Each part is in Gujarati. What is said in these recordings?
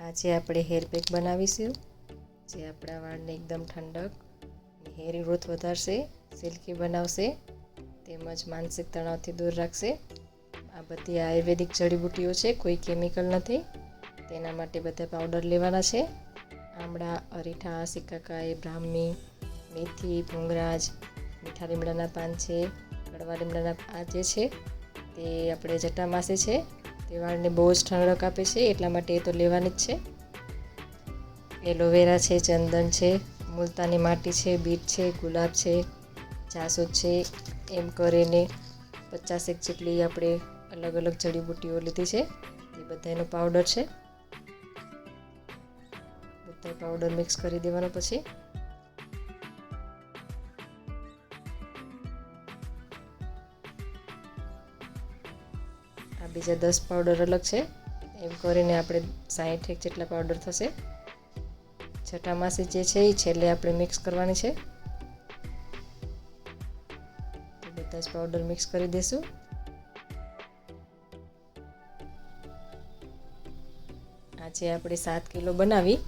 આજે આપણે હેર પેક બનાવીશું જે આપણા વાળને એકદમ ઠંડક હેર ગ્રોથ વધારશે, સિલ્કી બનાવશે તેમજ માનસિક તણાવથી દૂર રાખશે। આ બધી આયુર્વેદિક જડીબુટ્ટીઓ છે, કોઈ કેમિકલ નથી। તેના માટે બધા પાવડર લેવાના છે। આમળા, અરીઠા, સિકાકાઈ, બ્રાહ્મી, મેથી, ભૃંગરાજ, મીઠા લીમડાના પાન છે, કડવા લીમડાના આ જે છે તે આપણે જટામાસી છે, તે વાળને બહુ જ ઠંડક આપે છે, એટલા માટે એ તો લેવાની જ છે। એલોવેરા છે, ચંદન છે, મુલતાની માટી છે, બીટ છે, ગુલાબ છે, જાસૂદ છે, એમ કરીને 50 જેટલી આપણે અલગ અલગ જડીબુટ્ટીઓ લીધી છે। એ બધાનો પાવડર છે, બધા પાવડર મિક્સ કરી દેવાનો। પછી આ બીજા 10 પાવડર અલગ છે, એમ કરીને આપણે 60 જેટલા પાવડર થશે। જટામાસી જે છે એ છેલ્લે આપણે મિક્સ કરવાની છે, તો બધા જ પાવડર મિક્સ કરી દઈશું। આજે આપણે 7 કિલો બનાવી,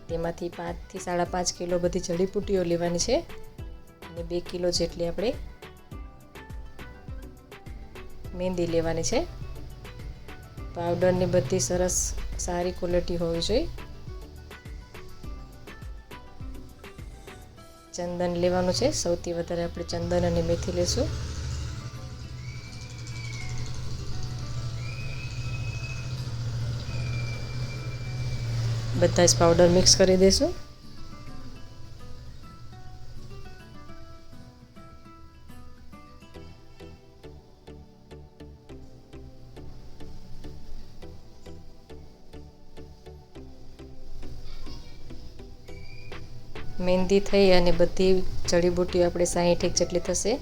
તેમાંથી 5 થી 5.5 કિલો બધી જડીબુટ્ટીઓ લેવાની છે અને 2 કિલો જેટલી આપણે મહેંદી લેવાની છે। પાવડરની બધી સરસ સારી ક્વોલિટી હોવી જોઈએ। ચંદન લેવાનું છે, સૌથી વધારે આપણે ચંદન અને મેથી લેશું। બધા જ પાવડર મિક્સ કરી દઈશું। મહેંદી થઈ અને બધી જડીબુટ્ટીઓ આપણે 60 જેટલી થશે।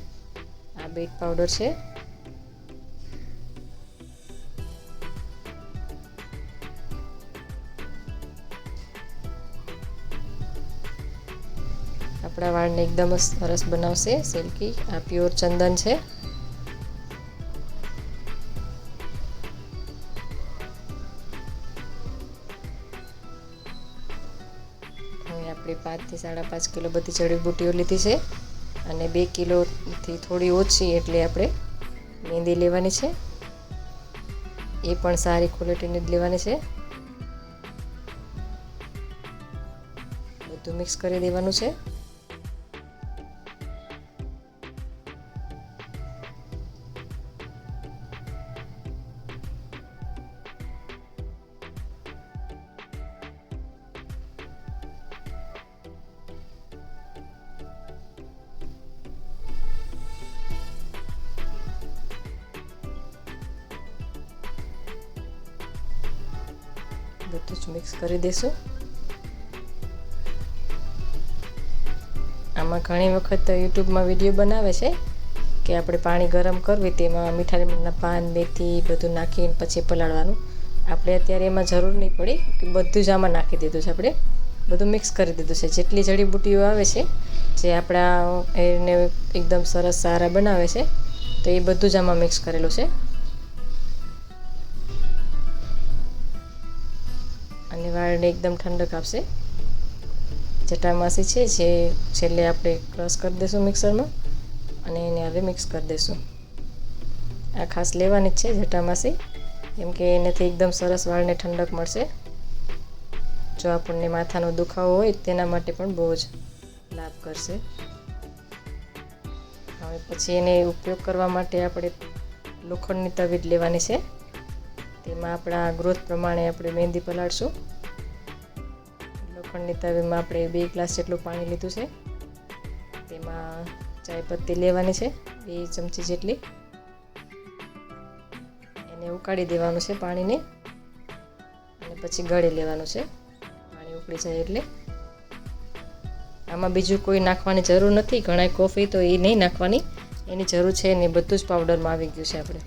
આ બીટ પાવડર છે, આપણા વાળને એકદમ સરસ બનાવશે સિલ્કી। આ પ્યોર ચંદન છે, આપણે 5 થી 5.5 કિલો બધી જડીબુટ્ટીઓ લીધી છે અને 2 કિલોથી થોડી ઓછી એટલે આપણે મહેંદી લેવાની છે, એ પણ સારી ક્વોલિટીની જ લેવાની છે। બધું મિક્સ કરી દેવાનું છે। બધું જ મિક્સ કરી દઈશું। આમાં ઘણી વખત યુટ્યુબમાં વિડીયો બનાવે છે કે આપણે પાણી ગરમ કરવી, તેમાં મીઠા લીમડાના પાન, મેથી બધું નાખીને પછી પલાળવાનું। આપણે અત્યારે એમાં જરૂર નહીં પડી, કે બધું જ આમાં નાખી દીધું છે, આપણે બધું મિક્સ કરી દીધું છે। જેટલી જડીબુટ્ટીઓ આવે છે જે આપણા હેરને એકદમ સરસ સારા બનાવે છે, તો એ બધું જ આમાં મિક્સ કરેલું છે અને વાળને એકદમ ઠંડક આપશે। જટામાસી છે જે છેલ્લે આપણે ક્રશ કરી દઈશું મિક્સરમાં અને એને હવે મિક્સ કરી દઈશું। આ ખાસ લેવાની જ છે જટામાસી, કેમ કે એનાથી એકદમ સરસ વાળને ઠંડક મળશે। જો આપણને માથાનો દુખાવો હોય તેના માટે પણ બહુ જ લાભ કરશે। હવે પછી એને ઉપયોગ કરવા માટે આપણે લોખંડની તવી લેવાની છે, તેમાં આપણા ગ્રોથ પ્રમાણે આપણે મહેંદી પલાળશું। લોખંડની તવીમાં આપણે 2 ગ્લાસ જેટલું પાણી લીધું છે, તેમાં ચાય પત્તી લેવાની છે 2 ચમચી જેટલી, એને ઉકાળી દેવાનું છે પાણીને અને પછી ગળી લેવાનું છે, પાણી ઉકળી જાય એટલે। આમાં બીજું કોઈ નાખવાની જરૂર નથી, ઘણા કોફી તો એ નહીં નાખવાની, એની જરૂર છે નહીં, બધું જ પાવડરમાં આવી ગયું છે। આપણે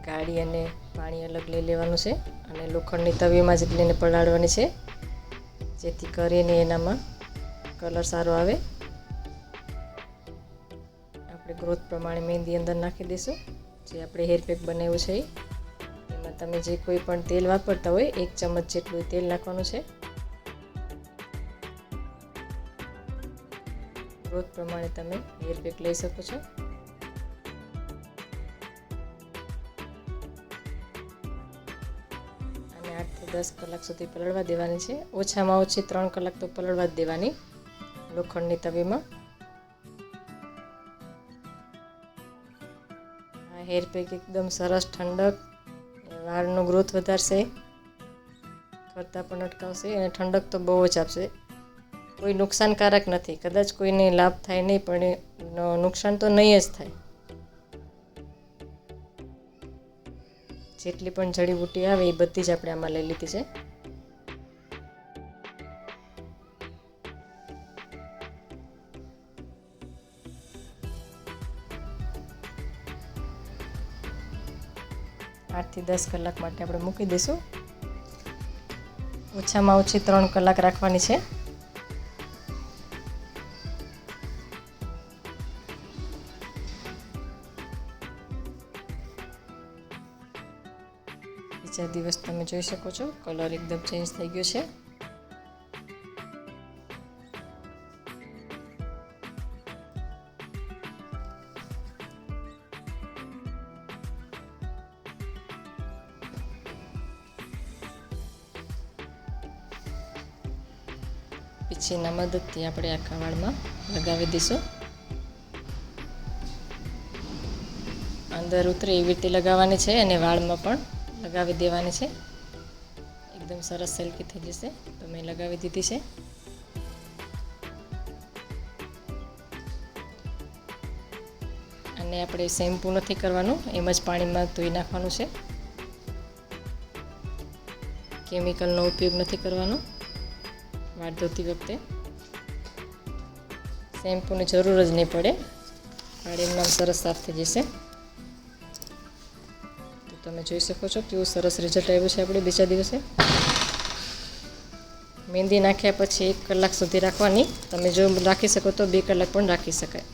ગાળી અને પાણી અલગ લઈ લેવાનું છે અને લોખંડની તવીમાં જ એને પલાળવાની છે, જેથી કરીને એનામાં કલર સારો આવે। આપણે ગ્રોથ પ્રમાણે મહેંદી અંદર નાખી દઈશું। જે આપણે હેર પેક બનાવ્યું છે એમાં તમે જે કોઈ પણ તેલ વાપરતા હોય 1 ચમચ જેટલું તેલ નાખવાનું છે. ગ્રોથ પ્રમાણે તમે હેર પેક લઈ શકો છો. અને 8 થી 10 કલાક સુધી પલળવા દેવાની છે. ઓછામાં ઓછી 3 કલાક તો પલળવા જ દેવાની લોખંડની તવીમાં. આ હેર પેક એકદમ સરસ ઠંડક, વાળનો ગ્રોથ વધારશે, ખરતા પણ અટકાવશે અને ઠંડક તો બહુ જ આપશે. કોઈ નુકસાનકારક નથી. કદાચ કોઈને લાભ થાય નહીં પણ નુકસાન તો નહીં જ થાય. જેટલી પણ જડીબુટ્ટી આવે એ બધી જ આપણે આમાં લઈ લીધી છે. થી 10 કલાક માટે આપણે મૂકી દઈશું. ઓછામાં ઓછી 3 કલાક રાખવાની છે. બીજા દિવસ તમે જોઈ શકો છો કલર એકદમ ચેન્જ થઈ ગયો છે. પીછીના મદદથી આપણે આખા વાળમાં લગાવી દઈશું. અંદર ઉતરે એવી રીતે લગાવવાની છે અને વાળમાં પણ લગાવી દેવાની છે. એકદમ સરસ સિલ્કી થઈ જશે. તો મેં લગાવી દીધી છે. અને આપણે શેમ્પૂ નથી કરવાનું, એમ જ પાણીમાં ધોઈ નાખવાનું છે. કેમિકલનો ઉપયોગ નથી કરવાનો. વાળ ધોતી વખતે શેમ્પૂની જરૂર જ નહીં પડે. વાળ એમનામ સરસ સાફ થઈ જશે. તો તમે જોઈ શકો છો કેવું સરસ રિઝલ્ટ આવ્યું છે આપણે બીજા દિવસે. મહેંદી નાખ્યા પછી 1 કલાક સુધી રાખવાની. તમે જો રાખી શકો તો 2 કલાક પણ રાખી શકાય.